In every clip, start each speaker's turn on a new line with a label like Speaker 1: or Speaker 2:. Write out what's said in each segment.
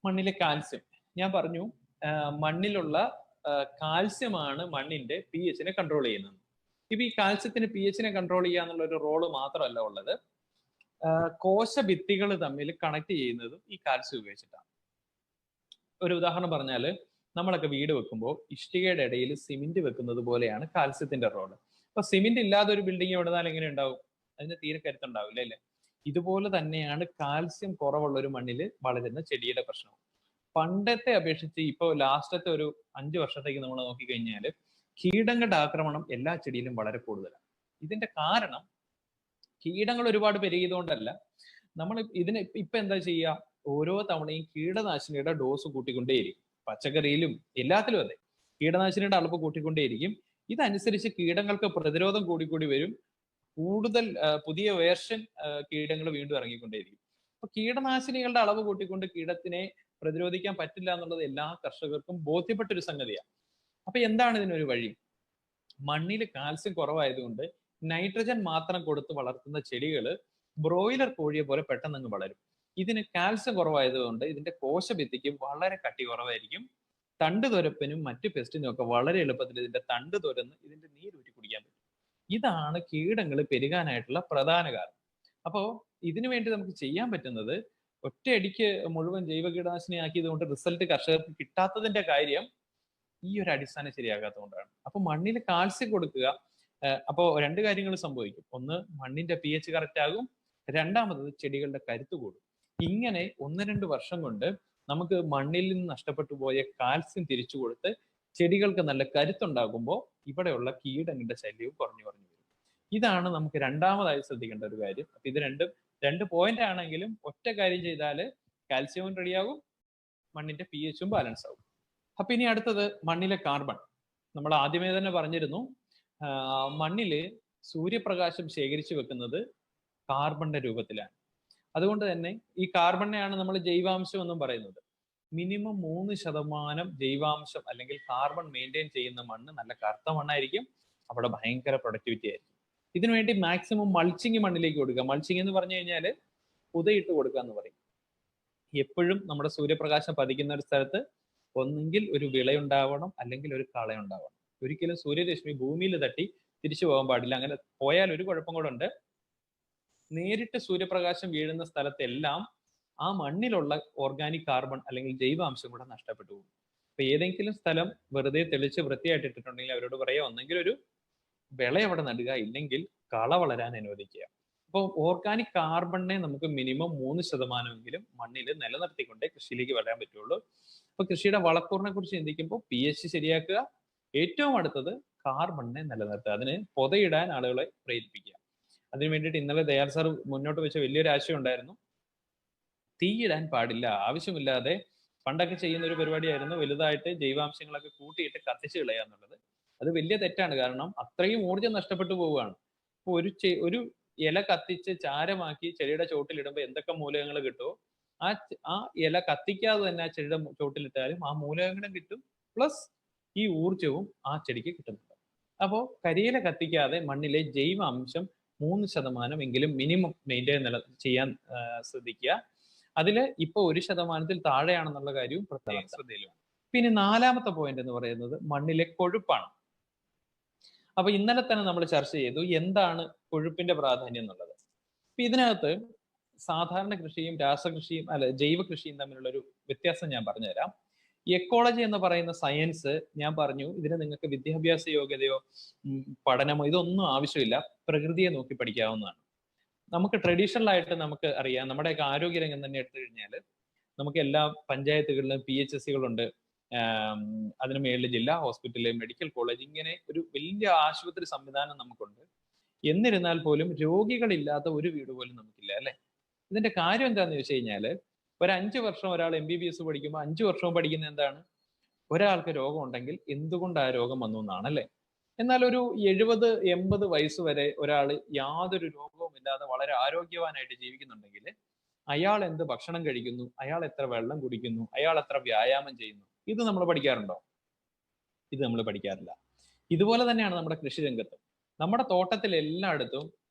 Speaker 1: മണ്ണിലെ കാൽസ്യം ഞാൻ പറഞ്ഞു. മണ്ണിലുള്ള കാൽസ്യമാണ് മണ്ണിന്റെ പി എച്ചിനെ കൺട്രോൾ ചെയ്യുന്നത്. ഇപ്പൊ ഈ കാൽസ്യത്തിന് പി എച്ചിനെ കൺട്രോൾ ചെയ്യുക എന്നുള്ള ഒരു റോള് മാത്രമല്ല ഉള്ളത്, കോശഭിത്തികൾ തമ്മിൽ കണക്ട് ചെയ്യുന്നതും ഈ കാൽസ്യം ഉപയോഗിച്ചിട്ടാണ്. ഒരു ഉദാഹരണം പറഞ്ഞാൽ, നമ്മളൊക്കെ വീട് വെക്കുമ്പോൾ ഇഷ്ടികയുടെ ഇടയിൽ സിമെന്റ് വെക്കുന്നത് പോലെയാണ് കാൽസ്യത്തിന്റെ റോള്. അപ്പൊ സിമെന്റ് ഇല്ലാതെ ഒരു ബിൽഡിംഗ് എവിടുന്നാൽ എങ്ങനെ ഉണ്ടാവും? അതിന് തീരെ കരുത്തുണ്ടാവില്ല അല്ലേ? ഇതുപോലെ തന്നെയാണ് കാൽസ്യം കുറവുള്ള ഒരു മണ്ണിൽ വളരുന്ന ചെടിയുടെ പ്രശ്നം. പണ്ടത്തെ അപേക്ഷിച്ച് ഇപ്പോൾ ലാസ്റ്റത്തെ ഒരു 5 വർഷത്തേക്ക് നമ്മൾ നോക്കിക്കഴിഞ്ഞാൽ കീടങ്ങളുടെ ആക്രമണം എല്ലാ ചെടിയിലും വളരെ കൂടുതലാണ്. ഇതിന്റെ കാരണം കീടങ്ങൾ ഒരുപാട് പെരുകിയതുകൊണ്ടല്ല. നമ്മൾ ഇതിന് ഇപ്പൊ എന്താ ചെയ്യുക? ഓരോ തവണയും കീടനാശിനിയുടെ ഡോസ് കൂട്ടിക്കൊണ്ടേയിരിക്കും. പച്ചക്കറിയിലും എല്ലാത്തിലും അതെ, കീടനാശിനിയുടെ അളവ് കൂട്ടിക്കൊണ്ടേയിരിക്കും. ഇതനുസരിച്ച് കീടങ്ങൾക്ക് പ്രതിരോധം കൂടിക്കൂടി വരും. കൂടുതൽ പുതിയ വേർഷൻ കീടങ്ങൾ വീണ്ടും ഇറങ്ങിക്കൊണ്ടേയിരിക്കും. അപ്പൊ കീടനാശിനികളുടെ അളവ് കൂട്ടിക്കൊണ്ട് കീടത്തിനെ പ്രതിരോധിക്കാൻ പറ്റില്ല എന്നുള്ളത് എല്ലാ കർഷകർക്കും ബോധ്യപ്പെട്ട ഒരു സംഗതിയാണ്. അപ്പൊ എന്താണ് ഇതിനൊരു വഴി? മണ്ണിൽ കാൽസ്യം കുറവായതുകൊണ്ട് നൈട്രജൻ മാത്രം കൊടുത്ത് വളർത്തുന്ന ചെടികൾ ബ്രോയിലർ കോഴിയെ പോലെ പെട്ടെന്ന് അങ്ങ് വളരും. ഇതിന് കാൽസ്യം കുറവായതുകൊണ്ട് ഇതിന്റെ കോശഭിത്തിക്ക് വളരെ കട്ടി കുറവായിരിക്കും. തണ്ട് തുരപ്പനും മറ്റു പെസ്റ്റിനും ഒക്കെ വളരെ എളുപ്പത്തിൽ ഇതിന്റെ തണ്ട് തുരന്ന് ഇതിന്റെ നീരൂറ്റി കുടിക്കാൻ പറ്റും. ഇതാണ് കീടങ്ങൾ പെരുകാനായിട്ടുള്ള പ്രധാന കാരണം. അപ്പോ ഇതിനു വേണ്ടി നമുക്ക് ചെയ്യാൻ പറ്റുന്നത്, ഒറ്റയടിക്ക് മുഴുവൻ ജൈവ കീടനാശിനി ആക്കിയത് കൊണ്ട് റിസൾട്ട് കർഷകർക്ക് കിട്ടാത്തതിന്റെ കാര്യം ഈ ഒരു അടിസ്ഥാനം ശരിയാകാത്തതുകൊണ്ടാണ്. അപ്പൊ മണ്ണിൽ കാൽസ്യം കൊടുക്കുക. അപ്പോൾ രണ്ട് കാര്യങ്ങൾ സംഭവിക്കും. ഒന്ന്, മണ്ണിന്റെ പി എച്ച് കറക്റ്റ് ആകും. രണ്ടാമത്, ചെടികളുടെ കരുത്ത് കൂടും. ഇങ്ങനെ 1-2 വർഷം കൊണ്ട് നമുക്ക് മണ്ണിൽ നിന്ന് നഷ്ടപ്പെട്ടു പോയ കാൽസ്യം തിരിച്ചു കൊടുത്ത് ചെടികൾക്ക് നല്ല കരുത്തുണ്ടാകുമ്പോൾ ഇവിടെയുള്ള കീടങ്ങളുടെ ശല്യവും കുറഞ്ഞു വരും. ഇതാണ് നമുക്ക് രണ്ടാമതായി ശ്രദ്ധിക്കേണ്ട ഒരു കാര്യം. അപ്പൊ ഇത് രണ്ട് പോയിന്റ് ആണെങ്കിലും ഒറ്റ കാര്യം ചെയ്താൽ കാൽസ്യവും റെഡിയാകും, മണ്ണിന്റെ പി എച്ചും ബാലൻസ് ആകും. അപ്പൊ ഇനി അടുത്തത് മണ്ണിലെ കാർബൺ. നമ്മൾ ആദ്യമേ തന്നെ പറഞ്ഞിരുന്നു, മണ്ണില് സൂര്യപ്രകാശം ശേഖരിച്ചു വെക്കുന്നത് കാർബണിന്റെ രൂപത്തിലാണ്. അതുകൊണ്ട് തന്നെ ഈ കാർബണിനെയാണ് നമ്മൾ ജൈവാംശം എന്നും പറയുന്നത്. മിനിമം 3% ജൈവാംശം അല്ലെങ്കിൽ കാർബൺ മെയിൻറ്റെയിൻ ചെയ്യുന്ന മണ്ണ് നല്ല കറുത്ത മണ്ണായിരിക്കും. അവിടെ ഭയങ്കര പ്രൊഡക്ടിവിറ്റി ആയിരിക്കും. ഇതിനുവേണ്ടി മാക്സിമം മൾച്ചിങ് മണ്ണിലേക്ക് കൊടുക്കുക. മൾച്ചിങ് എന്ന് പറഞ്ഞു കഴിഞ്ഞാൽ പുതയിട്ട് കൊടുക്കുക എന്ന് പറയും. എപ്പോഴും നമ്മുടെ സൂര്യപ്രകാശം പതിക്കുന്ന ഒരു സ്ഥലത്ത് ഒന്നെങ്കിൽ ഒരു വിളയുണ്ടാവണം, അല്ലെങ്കിൽ ഒരു കളയുണ്ടാവണം. ഒരിക്കലും സൂര്യരശ്മി ഭൂമിയിൽ തട്ടി തിരിച്ചു പോകാൻ പാടില്ല. അങ്ങനെ പോയാൽ ഒരു കുഴപ്പം കൂടെ ഉണ്ട്. നേരിട്ട് സൂര്യപ്രകാശം വീഴുന്ന സ്ഥലത്തെല്ലാം ആ മണ്ണിലുള്ള ഓർഗാനിക് കാർബൺ അല്ലെങ്കിൽ ജൈവാംശം കൂടെ നഷ്ടപ്പെട്ടു പോകും. അപ്പൊ ഏതെങ്കിലും സ്ഥലം വെറുതെ തെളിച്ച് വൃത്തിയായിട്ട് ഇട്ടിട്ടുണ്ടെങ്കിൽ അവരോട് പറയാം, ഒന്നെങ്കിൽ ഒരു വിള അവിടെ നടുക, ഇല്ലെങ്കിൽ കള വളരാൻ അനുവദിക്കുക. അപ്പോൾ ഓർഗാനിക് കാർബണിനെ നമുക്ക് മിനിമം 3% മണ്ണിൽ നിലനിർത്തിക്കൊണ്ടേ കൃഷിയിലേക്ക് വരാൻ പറ്റുള്ളൂ. അപ്പൊ കൃഷിയുടെ വളക്കൂറിനെ കുറിച്ച് ചിന്തിക്കുമ്പോൾ പി എച്ച് ശരിയാക്കുക, ഏറ്റവും അടുത്തത് കാർബണിനെ നിലനിർത്തുക, അതിന് പൊതയിടാൻ ആളുകളെ പ്രേരിപ്പിക്കുക. അതിനു വേണ്ടിയിട്ട് ഇന്നലെ ദയാൽ സാർ മുന്നോട്ട് വെച്ച വലിയൊരു ആശയം ഉണ്ടായിരുന്നു. തീയിടാൻ പാടില്ല, ആവശ്യമില്ലാതെ. പണ്ടൊക്കെ ചെയ്യുന്ന ഒരു പരിപാടിയായിരുന്നു വലുതായിട്ട് ജൈവാംശങ്ങളൊക്കെ കൂട്ടിയിട്ട് കത്തിച്ചു കളയുക എന്നുള്ളത്. അത് വലിയ തെറ്റാണ്. കാരണം അത്രയും ഊർജ്ജം നഷ്ടപ്പെട്ടു പോവുകയാണ്. ഇപ്പൊ ഒരു ഇല കത്തിച്ച് ചാരമാക്കി ചെടിയുടെ ചോട്ടിലിടുമ്പോൾ എന്തൊക്കെ മൂലകങ്ങൾ കിട്ടുമോ, ആ ഇല കത്തിക്കാതെ തന്നെ ആ ചെടിയുടെ ചോട്ടിലിട്ടാലും ആ മൂലകങ്ങളും കിട്ടും, പ്ലസ് ഈ ഊർജവും ആ ചെടിക്ക് കിട്ടുന്നുണ്ട്. അപ്പോൾ കരിയില കത്തിക്കാതെ മണ്ണിലെ ജൈവാംശം 3% മിനിമം മെയിൻറ്റെയിൻ ചെയ്യാൻ ശ്രദ്ധിക്കുക. അതിൽ ഇപ്പൊ 1% താഴെയാണെന്നുള്ള കാര്യവും പ്രത്യേകം ശ്രദ്ധയിലുമാണ്. പിന്നെ 4ാമത്തെ പോയിന്റ് എന്ന് പറയുന്നത് മണ്ണിലെ കൊഴുപ്പാണ്. അപ്പൊ ഇന്നലെ തന്നെ നമ്മൾ ചർച്ച ചെയ്തു എന്താണ് കൊഴുപ്പിന്റെ പ്രാധാന്യം എന്നുള്ളത്. അപ്പൊ ഇതിനകത്ത് സാധാരണ കൃഷിയും രാസകൃഷിയും ജൈവ കൃഷിയും തമ്മിലുള്ള ഒരു വ്യത്യാസം ഞാൻ പറഞ്ഞുതരാം. എക്കോളജി എന്ന് പറയുന്ന സയൻസ് ഞാൻ പറഞ്ഞു, ഇതിന് നിങ്ങൾക്ക് വിദ്യാഭ്യാസ യോഗ്യതയോ പഠനമോ ഇതൊന്നും ആവശ്യമില്ല, പ്രകൃതിയെ നോക്കി പഠിക്കാവുന്നതാണ്. നമുക്ക് ട്രഡീഷണൽ ആയിട്ട് നമുക്ക് അറിയാം, നമ്മുടെയൊക്കെ ആരോഗ്യരംഗം തന്നെ എടുത്തു കഴിഞ്ഞാൽ നമുക്ക് എല്ലാ പഞ്ചായത്തുകളിലും PHSകളുണ്ട്, അതിന് മേളിൽ ജില്ലാ ഹോസ്പിറ്റല്, മെഡിക്കൽ കോളേജ്, ഇങ്ങനെ ഒരു വലിയ ആശുപത്രി സംവിധാനം നമുക്കുണ്ട്. എന്നിരുന്നാൽ പോലും രോഗികളില്ലാത്ത ഒരു വീട് പോലും നമുക്കില്ല, അല്ലെ? ഇതിന്റെ കാര്യം എന്താണെന്ന് ചോദിച്ചു കഴിഞ്ഞാൽ, ഒരു 5 വർഷം ഒരാൾ MBBS പഠിക്കുമ്പോൾ 5 വർഷവും പഠിക്കുന്ന എന്താണ്? ഒരാൾക്ക് രോഗം ഉണ്ടെങ്കിൽ എന്തുകൊണ്ട് ആ രോഗം വന്നു എന്നാണ്, അല്ലെ? എന്നാൽ ഒരു 70-80 വയസ്സ് വരെ ഒരാൾ യാതൊരു രോഗവും ഇല്ലാതെ വളരെ ആരോഗ്യവാനായിട്ട് ജീവിക്കുന്നുണ്ടെങ്കിൽ അയാൾ എന്ത് ഭക്ഷണം കഴിക്കുന്നു, അയാൾ എത്ര വെള്ളം കുടിക്കുന്നു, അയാൾ എത്ര വ്യായാമം ചെയ്യുന്നു, ഇത് നമ്മൾ പഠിക്കാറുണ്ടോ? ഇത് നമ്മൾ പഠിക്കാറില്ല. ഇതുപോലെ തന്നെയാണ് നമ്മുടെ കൃഷി രംഗത്ത്. നമ്മുടെ തോട്ടത്തിൽ എല്ലായിടത്തും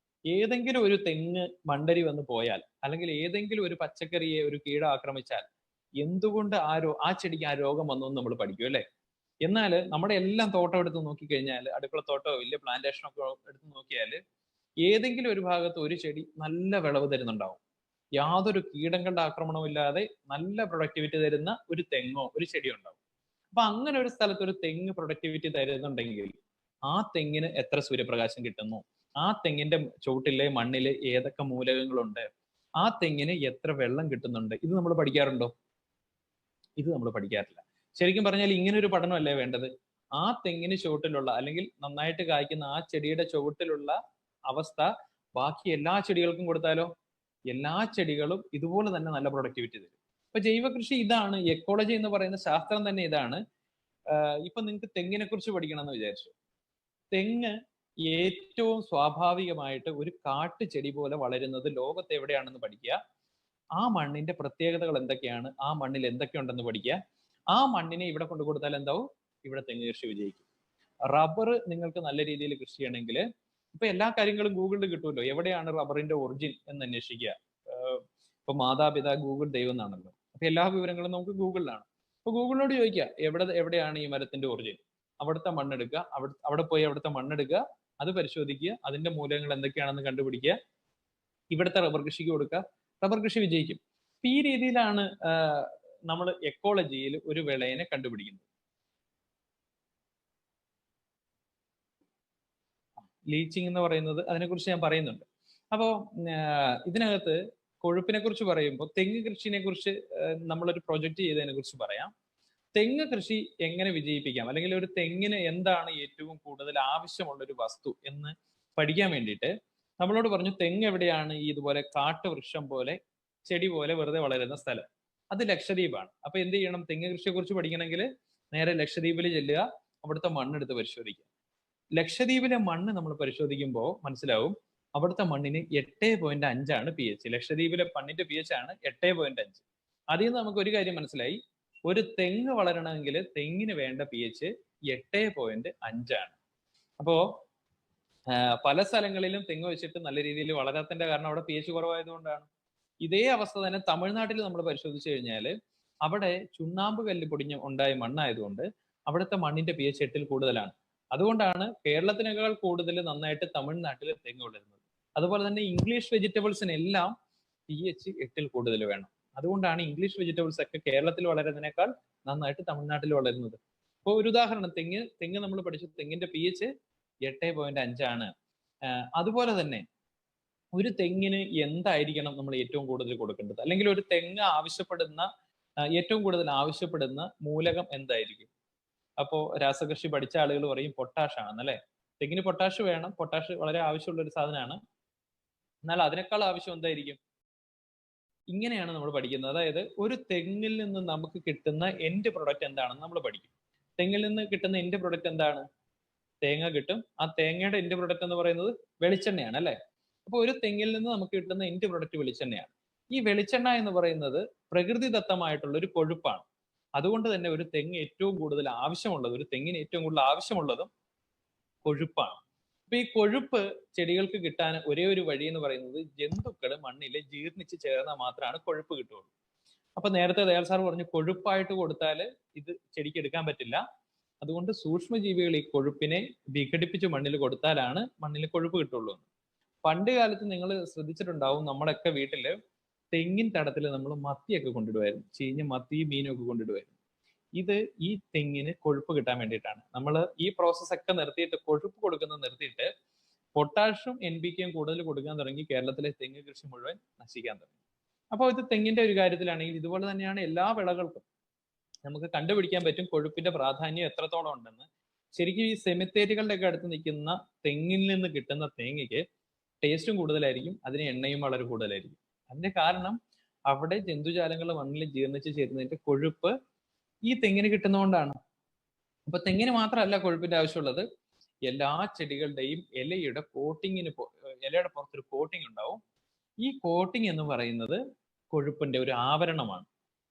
Speaker 1: ഏതെങ്കിലും ഒരു തെങ്ങ് മണ്ടരി വന്ന് പോയാൽ, അല്ലെങ്കിൽ ഏതെങ്കിലും ഒരു പച്ചക്കറിയെ ഒരു കീട ആക്രമിച്ചാൽ എന്തുകൊണ്ട് ആ ചെടിക്ക് ആ രോഗം വന്നു എന്ന് നമ്മൾ പഠിക്കും അല്ലെ. എന്നാൽ നമ്മുടെ എല്ലാം തോട്ടം എടുത്ത് നോക്കിക്കഴിഞ്ഞാൽ, അടുക്കള തോട്ടമോ വലിയ പ്ലാന്റേഷനോ ഒക്കെ എടുത്ത് നോക്കിയാൽ, ഏതെങ്കിലും ഒരു ഭാഗത്ത് ഒരു ചെടി നല്ല വിളവ് തരുന്നുണ്ടാവും. യാതൊരു കീടങ്ങളുടെ ആക്രമണവും ഇല്ലാതെ നല്ല പ്രൊഡക്ടിവിറ്റി തരുന്ന ഒരു തെങ്ങോ ഒരു ചെടിയോ ഉണ്ടാവും. അപ്പൊ അങ്ങനെ ഒരു സ്ഥലത്ത് ഒരു തെങ്ങ് പ്രൊഡക്ടിവിറ്റി തരുന്നുണ്ടെങ്കിൽ ആ തെങ്ങിന് എത്ര സൂര്യപ്രകാശം കിട്ടുന്നു, ആ തെങ്ങിന്റെ ചുവട്ടിലെ മണ്ണില് ഏതൊക്കെ മൂലകങ്ങളുണ്ട്, ആ തെങ്ങിന് എത്ര വെള്ളം കിട്ടുന്നുണ്ട്, ഇത് നമ്മൾ പഠിക്കാറുണ്ടോ? ഇത് നമ്മൾ പഠിക്കാറില്ല. ശരിക്കും പറഞ്ഞാൽ ഇങ്ങനെ ഒരു പഠനമല്ലേ വേണ്ടത്? ആ തെങ്ങിന് ചുവട്ടിലുള്ള അല്ലെങ്കിൽ നന്നായിട്ട് കായ്ക്കുന്ന ആ ചെടിയുടെ ചുവട്ടിലുള്ള അവസ്ഥ ബാക്കി എല്ലാ ചെടികൾക്കും കൊടുത്താലോ? എല്ലാ ചെടികളും ഇതുപോലെ തന്നെ നല്ല പ്രൊഡക്ടിവിറ്റി തരും. ഇപ്പൊ ജൈവ കൃഷി ഇതാണ്, എക്കോളജി എന്ന് പറയുന്ന ശാസ്ത്രം തന്നെ ഇതാണ്. ഇപ്പൊ നിങ്ങൾക്ക് തെങ്ങിനെ കുറിച്ച് പഠിക്കണം എന്ന് വിചാരിച്ചു. തെങ്ങ് ഏറ്റവും സ്വാഭാവികമായിട്ട് ഒരു കാട്ടുചെടി പോലെ വളരുന്നത് ലോകത്ത് എവിടെയാണെന്ന് പഠിക്കുക. ആ മണ്ണിന്റെ പ്രത്യേകതകൾ എന്തൊക്കെയാണ്, ആ മണ്ണിൽ എന്തൊക്കെയുണ്ടെന്ന് പഠിക്കുക. ആ മണ്ണിനെ ഇവിടെ കൊണ്ടു കൊടുത്താൽ എന്താവും? ഇവിടെ തെങ്ങ് കൃഷി വിജയിക്കും. റബ്ബർ നിങ്ങൾക്ക് നല്ല രീതിയിൽ കൃഷി ചെയ്യണമെങ്കിൽ ഇപ്പൊ എല്ലാ കാര്യങ്ങളും ഗൂഗിളിൽ കിട്ടുമല്ലോ. എവിടെയാണ് റബ്ബറിന്റെ ഒറിജിൻ എന്ന് അന്വേഷിക്കുക. ഇപ്പൊ മാതാപിതാ ഗൂഗിൾ ദൈവം എന്നാണല്ലോ. അപ്പൊ എല്ലാ വിവരങ്ങളും നമുക്ക് ഗൂഗിളിലാണ്. അപ്പൊ ഗൂഗിളിനോട് ചോദിക്കുക, എവിടെയാണ് ഈ മരത്തിന്റെ ഒറിജിൻ, അവിടുത്തെ മണ്ണെടുക്കുക, അവിടെ പോയി അവിടുത്തെ മണ്ണെടുക്കുക, അത് പരിശോധിക്കുക, അതിന്റെ മൂലകങ്ങൾ എന്തൊക്കെയാണെന്ന് കണ്ടുപിടിക്കുക, ഇവിടുത്തെ റബ്ബർ കൃഷിക്ക് കൊടുക്കുക, റബ്ബർ കൃഷി വിജയിക്കും. ഈ രീതിയിലാണ് നമ്മൾ എക്കോളജിയിൽ ഒരു വിളയെ കണ്ടുപിടിക്കുന്നത്. ലീച്ചിങ് എന്ന് പറയുന്നത് അതിനെക്കുറിച്ച് ഞാൻ പറയുന്നുണ്ട്. അപ്പോൾ ഇതിനകത്ത് കൊഴുപ്പിനെ കുറിച്ച് പറയുമ്പോൾ തെങ്ങ് കൃഷിനെ കുറിച്ച് നമ്മളൊരു പ്രൊജക്ട് ചെയ്തതിനെ കുറിച്ച് പറയാം. തെങ്ങ് കൃഷി എങ്ങനെ വിജയിപ്പിക്കാം, അല്ലെങ്കിൽ ഒരു തെങ്ങിന് എന്താണ് ഏറ്റവും കൂടുതൽ ആവശ്യമുള്ള ഒരു വസ്തു എന്ന് പഠിക്കാൻ വേണ്ടിയിട്ട് നമ്മളോട് പറഞ്ഞു, തെങ്ങ് എവിടെയാണ് ഈ ഇതുപോലെ കാട്ടുവൃക്ഷം പോലെ ചെടി പോലെ വെറുതെ വളരുന്ന സ്ഥലം? അത് ലക്ഷദ്വീപാണ്. അപ്പൊ എന്ത് ചെയ്യണം? തെങ്ങ് കൃഷിയെ കുറിച്ച് പഠിക്കണമെങ്കിൽ നേരെ ലക്ഷദ്വീപിൽ ചെല്ലുക, അവിടുത്തെ മണ്ണെടുത്ത് പരിശോധിക്കുക. ലക്ഷദ്വീപിലെ മണ്ണ് നമ്മൾ പരിശോധിക്കുമ്പോൾ മനസ്സിലാവും, അവിടുത്തെ മണ്ണിന് 8.5 pH. ലക്ഷദ്വീപിലെ മണ്ണിന്റെ pH ആണ് 8.5. അതിൽ നിന്ന് നമുക്ക് ഒരു കാര്യം മനസ്സിലായി, ഒരു തെങ്ങ് വളരണമെങ്കിൽ തെങ്ങിന് വേണ്ട pH 8.5 ആണ്. അപ്പോ പല സ്ഥലങ്ങളിലും തെങ്ങ് വെച്ചിട്ട് നല്ല രീതിയിൽ വളരാത്തതിന്റെ കാരണം അവിടെ pH കുറവായതുകൊണ്ടാണ്. ഇതേ അവസ്ഥ തന്നെ തമിഴ്നാട്ടിൽ നമ്മൾ പരിശോധിച്ചു കഴിഞ്ഞാൽ അവിടെ ചുണ്ണാമ്പ് കല്ല് പൊടിഞ്ഞ് ഉണ്ടായ മണ്ണായതുകൊണ്ട് അവിടുത്തെ മണ്ണിന്റെ pH 8 കൂടുതലാണ്. അതുകൊണ്ടാണ് കേരളത്തിനേക്കാൾ കൂടുതൽ നന്നായിട്ട് തമിഴ്നാട്ടിൽ തെങ്ങ് വളരുന്നത്. അതുപോലെ തന്നെ ഇംഗ്ലീഷ് വെജിറ്റബിൾസിനെല്ലാം pH 8 കൂടുതൽ വേണം. അതുകൊണ്ടാണ് ഇംഗ്ലീഷ് വെജിറ്റബിൾസ് ഒക്കെ കേരളത്തിൽ വളരുന്നതിനേക്കാൾ നന്നായിട്ട് തമിഴ്നാട്ടിൽ വളരുന്നത്. ഇപ്പോൾ ഒരു ഉദാഹരണം, തെങ്ങ് നമ്മൾ പഠിച്ചു, തെങ്ങിന്റെ pH 8.5 ആണ്. അതുപോലെ തന്നെ ഒരു തെങ്ങിന് എന്തായിരിക്കണം നമ്മൾ ഏറ്റവും കൂടുതൽ കൊടുക്കേണ്ടത്, അല്ലെങ്കിൽ ഒരു തെങ്ങ് ഏറ്റവും കൂടുതൽ ആവശ്യപ്പെടുന്ന മൂലകം എന്തായിരിക്കും? അപ്പോ രാസകൃഷി പഠിച്ച ആളുകൾ പറയും പൊട്ടാഷ് ആണെന്നല്ലേ. തെങ്ങിന് പൊട്ടാഷ് വേണം, പൊട്ടാഷ് വളരെ ആവശ്യമുള്ള ഒരു സാധനമാണ്. എന്നാൽ അതിനേക്കാൾ ആവശ്യം എന്തായിരിക്കും? ഇങ്ങനെയാണ് നമ്മൾ പഠിക്കുന്നത്. അതായത് ഒരു തെങ്ങിൽ നിന്ന് നമുക്ക് കിട്ടുന്ന എൻഡ് പ്രൊഡക്റ്റ് എന്താണെന്ന് നമ്മൾ പഠിക്കും. തെങ്ങിൽ നിന്ന് കിട്ടുന്ന എൻഡ് പ്രൊഡക്റ്റ് എന്താണ്? തേങ്ങ കിട്ടും. ആ തേങ്ങയുടെ എൻഡ് പ്രൊഡക്റ്റ് എന്ന് പറയുന്നത് വെളിച്ചെണ്ണയാണ് അല്ലെ. അപ്പൊ ഒരു തെങ്ങിൽ നിന്ന് നമുക്ക് കിട്ടുന്ന എൻഡ് പ്രൊഡക്റ്റ് വെളിച്ചെണ്ണയാണ്. ഈ വെളിച്ചെണ്ണ എന്ന് പറയുന്നത് പ്രകൃതിദത്തമായിട്ടുള്ള ഒരു കൊഴുപ്പാണ്. അതുകൊണ്ട് തന്നെ ഒരു തെങ്ങിന് ഏറ്റവും കൂടുതൽ ആവശ്യമുള്ളതും കൊഴുപ്പാണ്. അപ്പൊ ഈ കൊഴുപ്പ് ചെടികൾക്ക് കിട്ടാൻ ഒരേ ഒരു വഴി എന്ന് പറയുന്നത് ജന്തുക്കൾ മണ്ണിൽ ജീർണിച്ച് ചേർന്നാൽ മാത്രമാണ് കൊഴുപ്പ് കിട്ടുള്ളൂ. അപ്പൊ നേരത്തെ ദയാൽ സാർ പറഞ്ഞു, കൊഴുപ്പായിട്ട് കൊടുത്താൽ ഇത് ചെടിക്ക് എടുക്കാൻ പറ്റില്ല. അതുകൊണ്ട് സൂക്ഷ്മജീവികൾ ഈ കൊഴുപ്പിനെ വിഘടിപ്പിച്ച് മണ്ണിൽ കൊടുത്താലാണ് മണ്ണിൽ കൊഴുപ്പ് കിട്ടുള്ളൂ. പണ്ട് കാലത്ത് നിങ്ങൾ ശ്രദ്ധിച്ചിട്ടുണ്ടാവും, നമ്മളൊക്കെ വീട്ടില് തെങ്ങിൻ തടത്തിൽ നമ്മൾ മത്തിയൊക്കെ കൊണ്ടിടുമായിരുന്നു. ചീഞ്ഞ മത്തി മീനും ഒക്കെ കൊണ്ടിടുമായിരുന്നു. ഇത് ഈ തെങ്ങിന് കൊഴുപ്പ് കിട്ടാൻ വേണ്ടിയിട്ടാണ്. നമ്മൾ ഈ പ്രോസസ് ഒക്കെ നിർത്തിയിട്ട്, കൊഴുപ്പ് കൊടുക്കുന്നത് നിർത്തിയിട്ട് പൊട്ടാഷും NPK കൂടുതൽ കൊടുക്കാൻ തുടങ്ങി. കേരളത്തിലെ തെങ്ങ് കൃഷി മുഴുവൻ നശിക്കാൻ തുടങ്ങി. അപ്പോൾ ഇത് തെങ്ങിന്റെ ഒരു കാര്യത്തിലാണെങ്കിൽ ഇതുപോലെ തന്നെയാണ് എല്ലാ വിളകൾക്കും. നമുക്ക് കണ്ടുപിടിക്കാൻ പറ്റും കൊഴുപ്പിന്റെ പ്രാധാന്യം എത്രത്തോളം ഉണ്ടെന്ന്. ശരിക്കും ഈ സെമിത്തേരികളുടെ ഒക്കെ അടുത്ത് നിൽക്കുന്ന തെങ്ങിൽ നിന്ന് കിട്ടുന്ന തേങ്ങയ്ക്ക് ടേസ്റ്റും കൂടുതലായിരിക്കും, അതിന് എണ്ണയും വളരെ കൂടുതലായിരിക്കും. അതിന്റെ കാരണം അവിടെ ജന്തുജാലങ്ങൾ മണ്ണിൽ ജീർണിച്ച് ചേരുന്നതിന്റെ കൊഴുപ്പ് ഈ തെങ്ങിന് കിട്ടുന്നതുകൊണ്ടാണ്. അപ്പൊ തെങ്ങിന് മാത്രമല്ല കൊഴുപ്പിന്റെ ആവശ്യമുള്ളത്, എല്ലാ ചെടികളുടെയും ഇലയുടെ പുറത്തൊരു കോട്ടിങ് ഉണ്ടാവും. ഈ കോട്ടിങ് എന്ന് പറയുന്നത് കൊഴുപ്പിന്റെ ഒരു ആവരണമാണ്.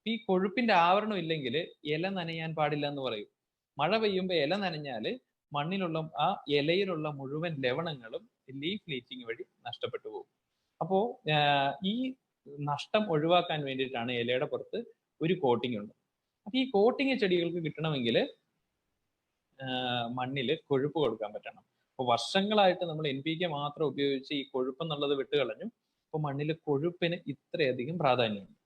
Speaker 1: ഈ കൊഴുപ്പിന്റെ ആവരണം ഇല്ലെങ്കിൽ ഇല നനയാൻ പാടില്ല എന്ന് പറയും. മഴ പെയ്യുമ്പോൾ ഇല നനഞ്ഞാൽ മണ്ണിലുള്ള ആ ഇലയിലുള്ള മുഴുവൻ ലവണങ്ങളും ലീഫ് ലീച്ചിങ് വഴി നഷ്ടപ്പെട്ടു പോകും. അപ്പോ ഈ നഷ്ടം ഒഴിവാക്കാൻ വേണ്ടിയിട്ടാണ് ഇലയുടെ പുറത്ത് ഒരു കോട്ടിംഗ് ഉണ്ട്. അപ്പൊ ഈ കോട്ടിങ് ചെടികൾക്ക് കിട്ടണമെങ്കിൽ മണ്ണിൽ കൊഴുപ്പ് കൊടുക്കാൻ പറ്റണം. അപ്പൊ വർഷങ്ങളായിട്ട് നമ്മൾ NPK മാത്രം ഉപയോഗിച്ച് ഈ കൊഴുപ്പ് എന്നുള്ളത് വിട്ടുകളഞ്ഞു. അപ്പൊ മണ്ണിൽ കൊഴുപ്പിന് ഇത്രയധികം പ്രാധാന്യമുണ്ട്.